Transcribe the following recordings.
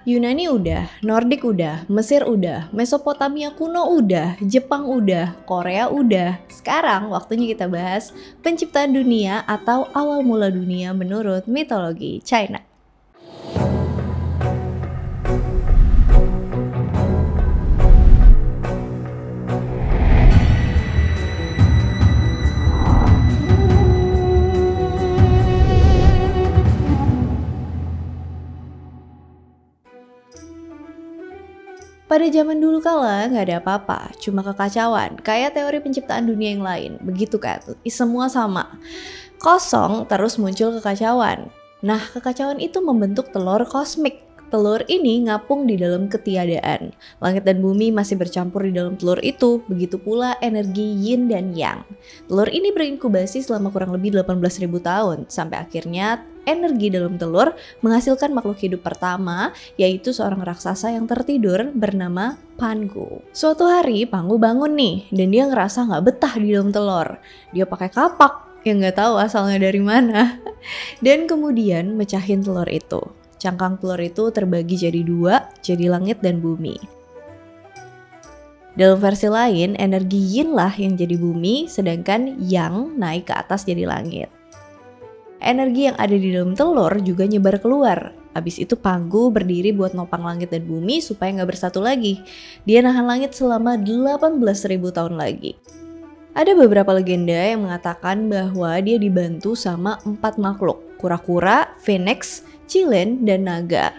Yunani udah, Nordik udah, Mesir udah, Mesopotamia kuno udah, Jepang udah, Korea udah. Sekarang waktunya kita bahas penciptaan dunia atau awal mula dunia menurut mitologi China. Pada zaman dulu kala nggak ada apa-apa, cuma kekacauan, kayak teori penciptaan dunia yang lain. Begitu kan? Semua sama. Kosong terus muncul kekacauan. Nah, kekacauan itu membentuk telur kosmik. Telur ini ngapung di dalam ketiadaan. Langit dan bumi masih bercampur di dalam telur itu, begitu pula energi yin dan yang. Telur ini berinkubasi selama kurang lebih 18.000 tahun, sampai akhirnya energi dalam telur menghasilkan makhluk hidup pertama, yaitu seorang raksasa yang tertidur bernama Pangu. Suatu hari Pangu bangun nih, dan dia ngerasa nggak betah di dalam telur. Dia pakai kapak yang nggak tahu asalnya dari mana, dan kemudian mecahin telur itu. Cangkang telur itu terbagi jadi dua, jadi langit dan bumi. Dalam versi lain, energi yin lah yang jadi bumi, sedangkan yang naik ke atas jadi langit. Energi yang ada di dalam telur juga nyebar keluar. Habis itu Pangu berdiri buat nopang langit dan bumi supaya nggak bersatu lagi. Dia nahan langit selama 18.000 tahun lagi. Ada beberapa legenda yang mengatakan bahwa dia dibantu sama 4 makhluk, kura-kura, phoenix, cilen, dan naga.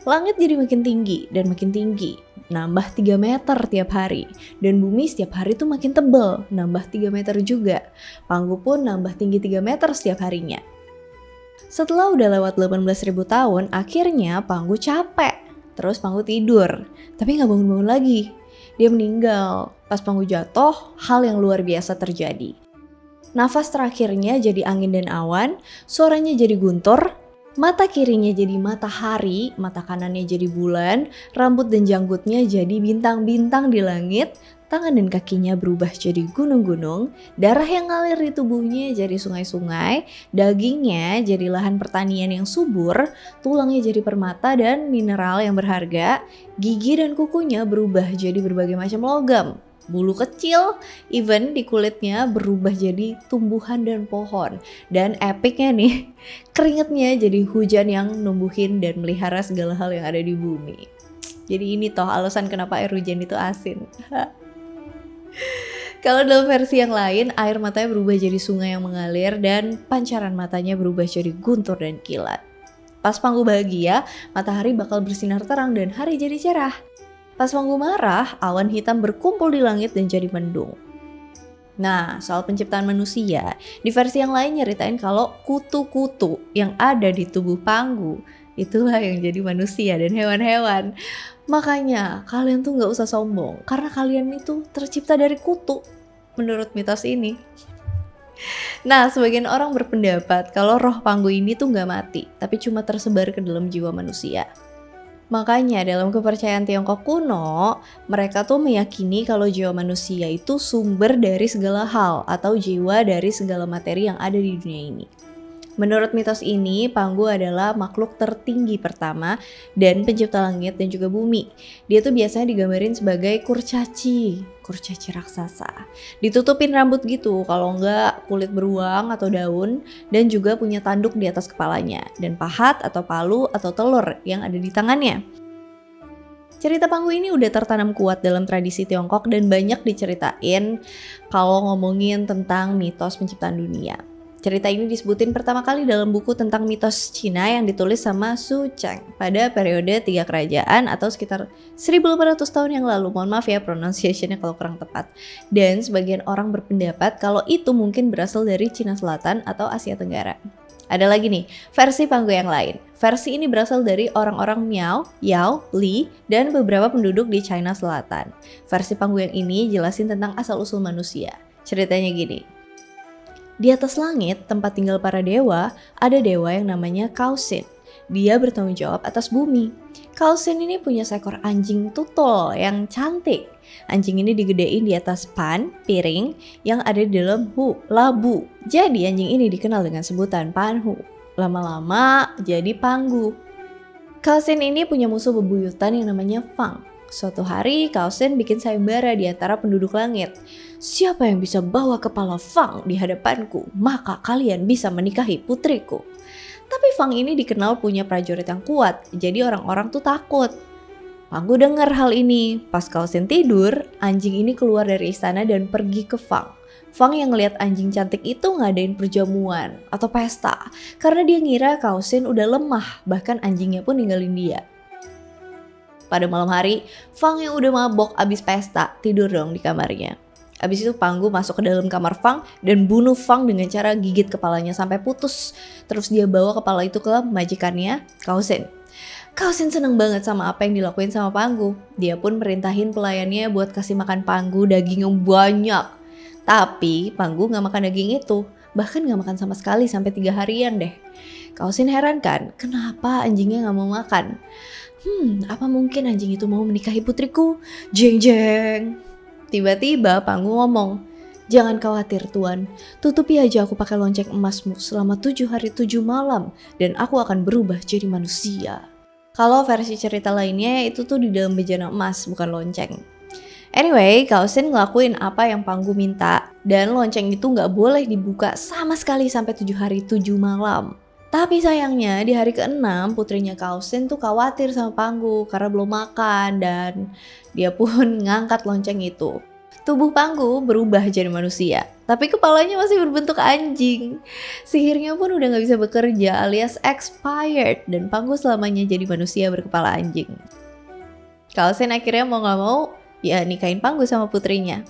Langit jadi makin tinggi dan makin tinggi, nambah 3 meter tiap hari. Dan bumi setiap hari tuh makin tebal, nambah 3 meter juga. Pangu pun nambah tinggi 3 meter setiap harinya. Setelah udah lewat 18.000 tahun, akhirnya Pangu capek. Terus Pangu tidur, tapi gak bangun-bangun lagi. Dia meninggal. Pas Pangu jatuh, hal yang luar biasa terjadi. Nafas terakhirnya jadi angin dan awan, suaranya jadi guntur, mata kirinya jadi matahari, mata kanannya jadi bulan, rambut dan janggutnya jadi bintang-bintang di langit, tangan dan kakinya berubah jadi gunung-gunung, darah yang ngalir di tubuhnya jadi sungai-sungai, dagingnya jadi lahan pertanian yang subur, tulangnya jadi permata dan mineral yang berharga, gigi dan kukunya berubah jadi berbagai macam logam. Bulu kecil, even di kulitnya berubah jadi tumbuhan dan pohon. Dan epicnya nih, keringetnya jadi hujan yang numbuhin dan melihara segala hal yang ada di bumi. Jadi ini toh alasan kenapa air hujan itu asin. Kalau dalam versi yang lain, air matanya berubah jadi sungai yang mengalir dan pancaran matanya berubah jadi guntur dan kilat. Pas Pangu bahagia, matahari bakal bersinar terang dan hari jadi cerah. Pas Pangu marah, awan hitam berkumpul di langit dan jadi mendung. Nah, soal penciptaan manusia, di versi yang lain nyeritain kalau kutu-kutu yang ada di tubuh Pangu itulah yang jadi manusia dan hewan-hewan. Makanya kalian tuh gak usah sombong, karena kalian itu tercipta dari kutu, menurut mitos ini. Nah, sebagian orang berpendapat kalau roh Pangu ini tuh gak mati, tapi cuma tersebar ke dalam jiwa manusia. Makanya dalam kepercayaan Tiongkok kuno, mereka tuh meyakini kalau jiwa manusia itu sumber dari segala hal atau jiwa dari segala materi yang ada di dunia ini. Menurut mitos ini, Pangu adalah makhluk tertinggi pertama dan pencipta langit dan juga bumi. Dia tuh biasanya digambarin sebagai kurcaci raksasa. Ditutupin rambut gitu, kalau enggak kulit beruang atau daun, dan juga punya tanduk di atas kepalanya, dan pahat atau palu atau telur yang ada di tangannya. Cerita Pangu ini udah tertanam kuat dalam tradisi Tiongkok dan banyak diceritain kalau ngomongin tentang mitos penciptaan dunia. Cerita ini disebutin pertama kali dalam buku tentang mitos Cina yang ditulis sama Su Cheng pada periode 3 kerajaan atau sekitar 1800 tahun yang lalu. Mohon maaf ya pronunciation-nya kalau kurang tepat. Dan sebagian orang berpendapat kalau itu mungkin berasal dari Cina Selatan atau Asia Tenggara. Ada lagi nih, versi Pangu yang lain. Versi ini berasal dari orang-orang Miao, Yao, Li, dan beberapa penduduk di China Selatan. Versi Pangu yang ini jelasin tentang asal-usul manusia. Ceritanya gini. Di atas langit, tempat tinggal para dewa, ada dewa yang namanya Kausin. Dia bertanggung jawab atas bumi. Kausin ini punya seekor anjing tutul yang cantik. Anjing ini digedein di atas piring yang ada di dalam labu. Jadi anjing ini dikenal dengan sebutan Panhu. Lama-lama jadi Pangu. Kaosin ini punya musuh bebuyutan yang namanya Fang. Suatu hari, Kaosin bikin sayembara di antara penduduk langit. Siapa yang bisa bawa kepala Fang di hadapanku, maka kalian bisa menikahi putriku. Tapi Fang ini dikenal punya prajurit yang kuat, jadi orang-orang tuh takut. Panggu dengar hal ini. Pas Kaosin tidur, anjing ini keluar dari istana dan pergi ke Fang. Fang yang ngeliat anjing cantik itu ngadain perjamuan atau pesta karena dia ngira Kaosin udah lemah, bahkan anjingnya pun ninggalin dia. Pada malam hari, Fang yang udah mabok abis pesta tidur dong di kamarnya. Abis itu Panggu masuk ke dalam kamar Fang dan bunuh Fang dengan cara gigit kepalanya sampai putus. Terus dia bawa kepala itu ke majikannya, Kaosin. Kaosin seneng banget sama apa yang dilakuin sama Panggu. Dia pun merintahin pelayannya buat kasih makan Panggu daging yang banyak. Tapi Panggu gak makan daging itu, bahkan gak makan sama sekali sampai 3 harian deh. Kaosin heran kan, kenapa anjingnya gak mau makan? Apa mungkin anjing itu mau menikahi putriku? Jeng jeng. Tiba-tiba Panggu ngomong, jangan khawatir Tuan, tutupi aja aku pakai lonceng emasmu selama 7 hari 7 malam dan aku akan berubah jadi manusia. Kalau versi cerita lainnya itu tuh di dalam bejana emas bukan lonceng. Anyway, Kaosin ngelakuin apa yang Panggu minta dan lonceng itu gak boleh dibuka sama sekali sampai 7 hari 7 malam. Tapi sayangnya di hari ke-6 putrinya Kaosin tuh khawatir sama Panggu karena belum makan dan dia pun ngangkat lonceng itu. Tubuh Panggu berubah jadi manusia, tapi kepalanya masih berbentuk anjing. Sihirnya pun udah gak bisa bekerja alias expired dan Panggu selamanya jadi manusia berkepala anjing. Kaosin akhirnya mau gak mau ya nikahin Panggu sama putrinya.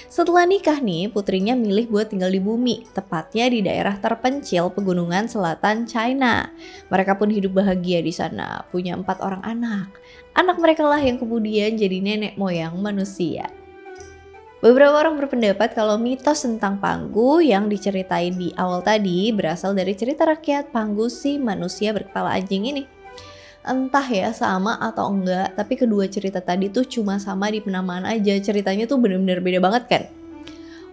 Setelah nikah nih, putrinya milih buat tinggal di bumi, tepatnya di daerah terpencil pegunungan selatan China. Mereka pun hidup bahagia di sana, punya 4 orang anak. Anak mereka lah yang kemudian jadi nenek moyang manusia. Beberapa orang berpendapat kalau mitos tentang Panggu yang diceritain di awal tadi berasal dari cerita rakyat Panggu si manusia berkepala anjing ini. Entah ya sama atau enggak, tapi kedua cerita tadi tuh cuma sama di penamaan aja, ceritanya tuh bener-bener beda banget kan.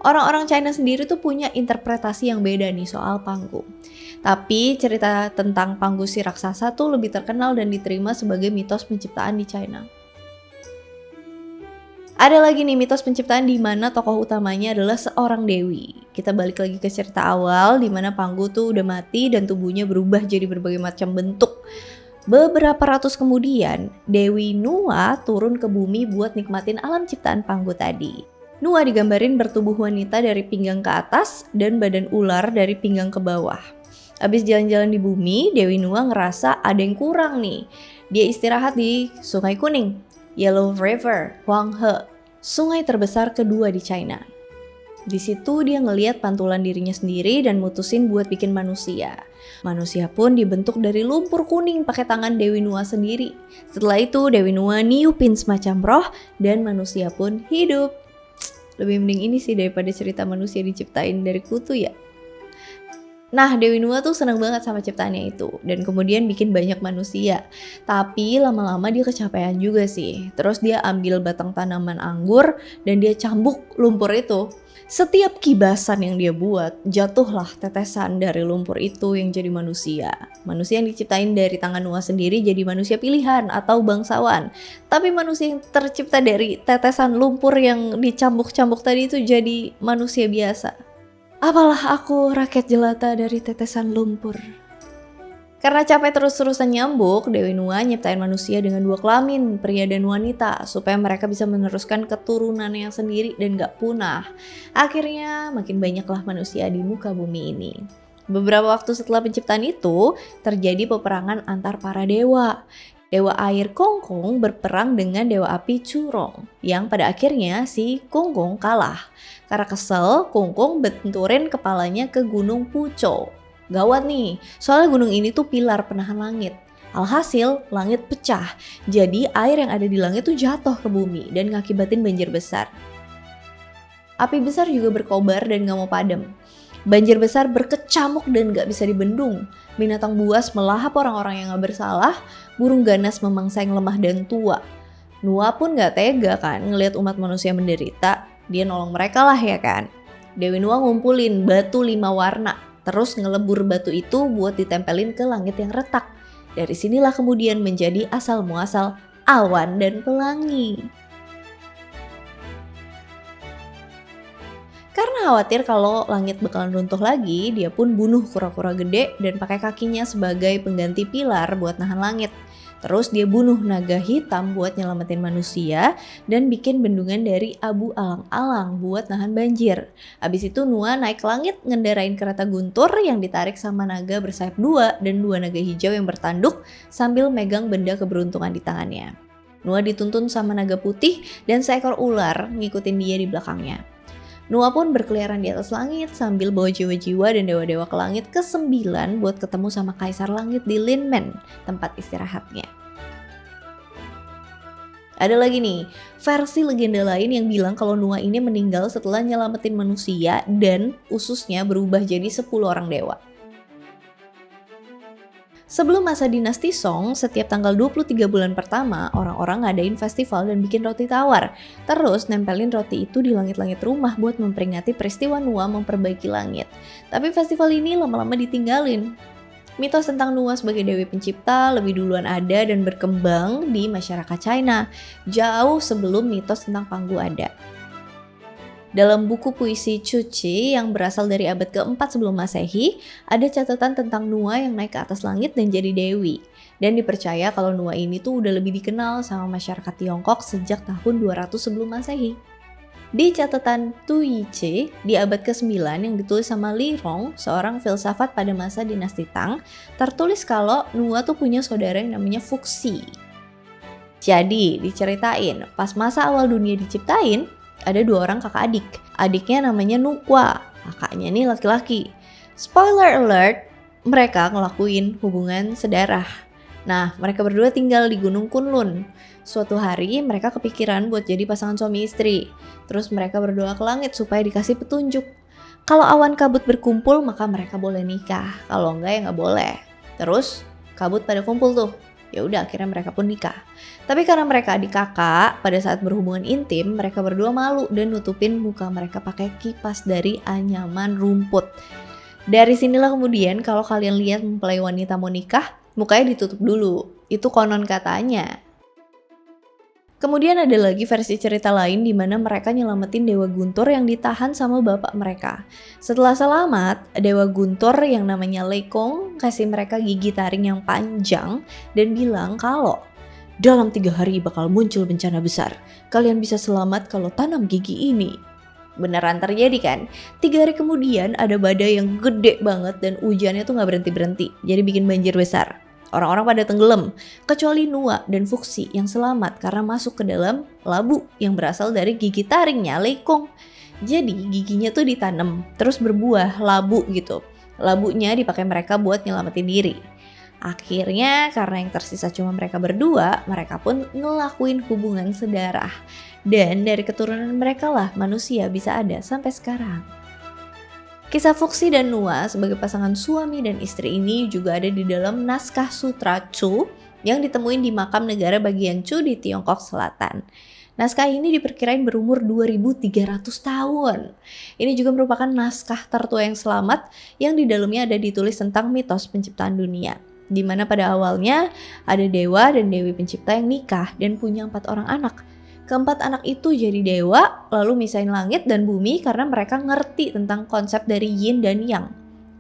Orang-orang China sendiri tuh punya interpretasi yang beda nih soal Panggu. Tapi cerita tentang Panggu si raksasa tuh lebih terkenal dan diterima sebagai mitos penciptaan di China. Ada lagi nih mitos penciptaan di mana tokoh utamanya adalah seorang dewi. Kita balik lagi ke cerita awal di mana Panggu tuh udah mati dan tubuhnya berubah jadi berbagai macam bentuk. Beberapa ratus kemudian, Dewi Nua turun ke bumi buat nikmatin alam ciptaan Panggu tadi. Nua digambarin bertubuh wanita dari pinggang ke atas dan badan ular dari pinggang ke bawah. Abis jalan-jalan di bumi, Dewi Nua ngerasa ada yang kurang nih. Dia istirahat di Sungai Kuning, Yellow River, Huanghe, sungai terbesar kedua di China. Di situ dia ngeliat pantulan dirinya sendiri dan mutusin buat bikin manusia. Manusia pun dibentuk dari lumpur kuning pakai tangan Dewi Nua sendiri. Setelah itu Dewi Nua niupin semacam roh dan manusia pun hidup. Lebih mending ini sih daripada cerita manusia diciptain dari kutu ya. Nah, Dewi Nua tuh seneng banget sama ciptaannya itu dan kemudian bikin banyak manusia. Tapi lama-lama dia kecapean juga sih. Terus dia ambil batang tanaman anggur dan dia cambuk lumpur itu. Setiap kibasan yang dia buat, jatuhlah tetesan dari lumpur itu yang jadi manusia. Manusia yang diciptain dari tangan Nua sendiri jadi manusia pilihan atau bangsawan. Tapi manusia yang tercipta dari tetesan lumpur yang dicambuk-cambuk tadi itu jadi manusia biasa. Apalah aku rakyat jelata dari tetesan lumpur. Karena capek terus-terusan nyambuk, Dewi Nua nyiptain manusia dengan 2 kelamin, pria dan wanita, supaya mereka bisa meneruskan keturunannya sendiri dan gak punah. Akhirnya makin banyaklah manusia di muka bumi ini. Beberapa waktu setelah penciptaan itu, terjadi peperangan antar para dewa. Dewa air Kongkong berperang dengan dewa api Curong, yang pada akhirnya si Kongkong kalah. Karena kesel, Kongkong benturin kepalanya ke gunung Puco. Gawat nih, soalnya gunung ini tuh pilar penahan langit. Alhasil, langit pecah. Jadi air yang ada di langit tuh jatuh ke bumi dan ngakibatin banjir besar. Api besar juga berkobar dan gak mau padam. Banjir besar berkecamuk dan gak bisa dibendung. Binatang buas melahap orang-orang yang gak bersalah. Burung ganas memangsa yang lemah dan tua. Nua pun gak tega kan ngelihat umat manusia menderita. Dia nolong mereka lah ya kan. Dewi Nua ngumpulin batu 5 warna. Terus ngelebur batu itu buat ditempelin ke langit yang retak. Dari sinilah kemudian menjadi asal muasal awan dan pelangi. Karena khawatir kalau langit bakalan runtuh lagi, dia pun bunuh kura-kura gede dan pakai kakinya sebagai pengganti pilar buat nahan langit. Terus dia bunuh naga hitam buat nyelamatin manusia dan bikin bendungan dari abu alang-alang buat nahan banjir. Abis itu Noah naik ke langit ngendarain kereta guntur yang ditarik sama naga bersayap dua dan dua naga hijau yang bertanduk sambil megang benda keberuntungan di tangannya. Noah dituntun sama naga putih dan seekor ular ngikutin dia di belakangnya. Noah pun berkeliaran di atas langit sambil bawa jiwa-jiwa dan dewa-dewa ke langit ke-9 buat ketemu sama Kaisar Langit di Linmen, tempat istirahatnya. Ada lagi nih, versi legenda lain yang bilang kalau Noah ini meninggal setelah nyelamatin manusia dan ususnya berubah jadi 10 orang dewa. Sebelum masa dinasti Song, setiap tanggal 23 bulan pertama, orang-orang ngadain festival dan bikin roti tawar. Terus nempelin roti itu di langit-langit rumah buat memperingati peristiwa Noah memperbaiki langit. Tapi festival ini lama-lama ditinggalin. Mitos tentang Noah sebagai dewi pencipta lebih duluan ada dan berkembang di masyarakat China, jauh sebelum mitos tentang Panggu ada. Dalam buku puisi Cuci yang berasal dari abad ke-4 sebelum Masehi, ada catatan tentang Noah yang naik ke atas langit dan jadi dewi. Dan dipercaya kalau Noah ini tuh udah lebih dikenal sama masyarakat Tiongkok sejak tahun 200 sebelum Masehi. Di catatan Tu Yiche di abad ke-9 yang ditulis sama Li Rong, seorang filsafat pada masa dinasti Tang, tertulis kalau Noah tuh punya saudara yang namanya Fuxi. Jadi diceritain, pas masa awal dunia diciptain, ada 2 orang kakak adik. Adiknya namanya Nukwa, kakaknya nih laki-laki. Spoiler alert, mereka ngelakuin hubungan sedarah. Nah, mereka berdua tinggal di Gunung Kunlun. Suatu hari mereka kepikiran buat jadi pasangan suami istri. Terus mereka berdoa ke langit supaya dikasih petunjuk. Kalau awan kabut berkumpul maka mereka boleh nikah, kalau enggak ya nggak boleh. Terus kabut pada kumpul tuh. Ya udah akhirnya mereka pun nikah. Tapi karena mereka adik kakak, pada saat berhubungan intim mereka berdua malu dan nutupin muka mereka pakai kipas dari anyaman rumput. Dari sinilah kemudian kalau kalian lihat mempelai wanita mau nikah, mukanya ditutup dulu. Itu konon katanya. Kemudian ada lagi versi cerita lain di mana mereka nyelamatin Dewa Guntur yang ditahan sama bapak mereka. Setelah selamat, Dewa Guntur yang namanya Lekong kasih mereka gigi taring yang panjang dan bilang kalau dalam 3 hari bakal muncul bencana besar. Kalian bisa selamat kalau tanam gigi ini. Beneran terjadi kan? 3 hari kemudian ada badai yang gede banget dan hujannya tuh gak berhenti-berhenti. Jadi bikin banjir besar. Orang-orang pada tenggelam, kecuali Noah dan Fuxi yang selamat karena masuk ke dalam labu yang berasal dari gigi taringnya Lekong. Jadi giginya tuh ditanam, terus berbuah labu gitu. Labunya dipakai mereka buat nyelamatin diri. Akhirnya karena yang tersisa cuma mereka berdua, mereka pun ngelakuin hubungan sedarah. Dan dari keturunan mereka lah manusia bisa ada sampai sekarang. Kisah Fuxi dan Noah sebagai pasangan suami dan istri ini juga ada di dalam naskah Sutra Chu yang ditemuin di makam negara bagian Chu di Tiongkok Selatan. Naskah ini diperkirain berumur 2300 tahun. Ini juga merupakan naskah tertua yang selamat yang di dalamnya ada ditulis tentang mitos penciptaan dunia. Di mana pada awalnya ada dewa dan dewi pencipta yang nikah dan punya 4 orang anak. Keempat anak itu jadi dewa, lalu misahin langit dan bumi karena mereka ngerti tentang konsep dari yin dan yang.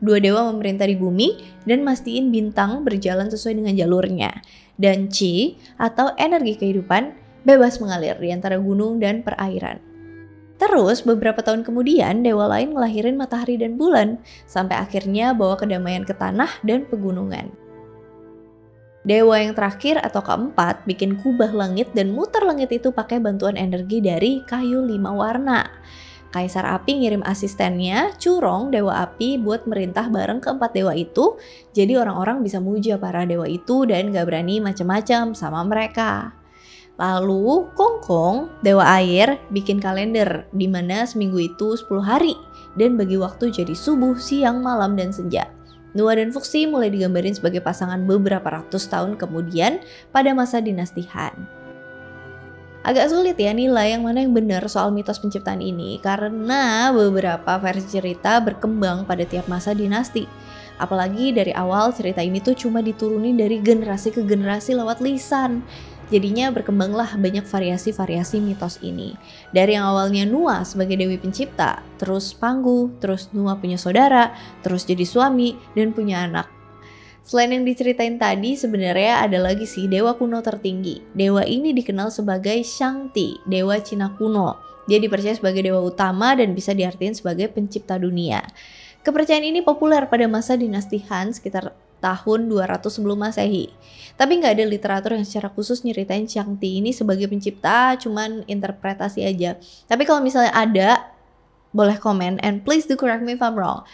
2 dewa memerintah di bumi dan mastiin bintang berjalan sesuai dengan jalurnya. Dan Qi atau energi kehidupan bebas mengalir di antara gunung dan perairan. Terus beberapa tahun kemudian dewa lain ngelahirin matahari dan bulan sampai akhirnya bawa kedamaian ke tanah dan pegunungan. Dewa yang terakhir atau keempat bikin kubah langit dan muter langit itu pakai bantuan energi dari kayu 5 warna. Kaisar Api ngirim asistennya, Curong, dewa api buat merintah bareng keempat dewa itu. Jadi orang-orang bisa muja para dewa itu dan gak berani macam-macam sama mereka. Lalu Kongkong, dewa air, bikin kalender di mana seminggu itu 10 hari dan bagi waktu jadi subuh, siang, malam, dan senja. Noah dan Fuxi mulai digambarin sebagai pasangan beberapa ratus tahun kemudian pada masa dinasti Han. Agak sulit ya nilai yang mana yang benar soal mitos penciptaan ini karena beberapa versi cerita berkembang pada tiap masa dinasti. Apalagi dari awal cerita ini tuh cuma diturunin dari generasi ke generasi lewat lisan. Jadinya berkembanglah banyak variasi-variasi mitos ini. Dari yang awalnya Nuwa sebagai dewi pencipta, terus Panggu, terus Nuwa punya saudara, terus jadi suami, dan punya anak. Selain yang diceritain tadi, sebenarnya ada lagi sih dewa kuno tertinggi. Dewa ini dikenal sebagai Shangti, dewa Cina kuno. Dia dipercaya sebagai dewa utama dan bisa diartikan sebagai pencipta dunia. Kepercayaan ini populer pada masa dinasti Han sekitar tahun 200 sebelum Masehi. Tapi nggak ada literatur yang secara khusus nyeritain Shangti ini sebagai pencipta, cuman interpretasi aja. Tapi kalau misalnya ada, boleh komen, and please do correct me if I'm wrong.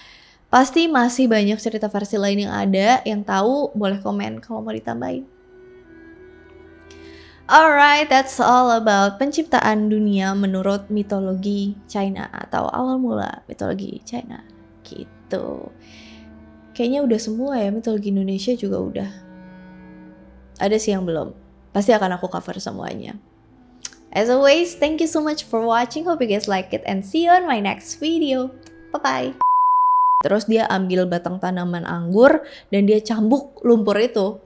Pasti masih banyak cerita versi lain yang ada, yang tahu boleh komen kalau mau ditambahin. Alright, that's all about penciptaan dunia menurut mitologi China atau awal mula mitologi China gitu. Kayaknya udah semua ya, mitologi Indonesia juga udah. Ada sih yang belum, pasti akan aku cover semuanya. As always, thank you so much for watching, hope you guys like it and see you on my next video. Bye-bye. Terus dia ambil batang tanaman anggur dan dia cambuk lumpur itu.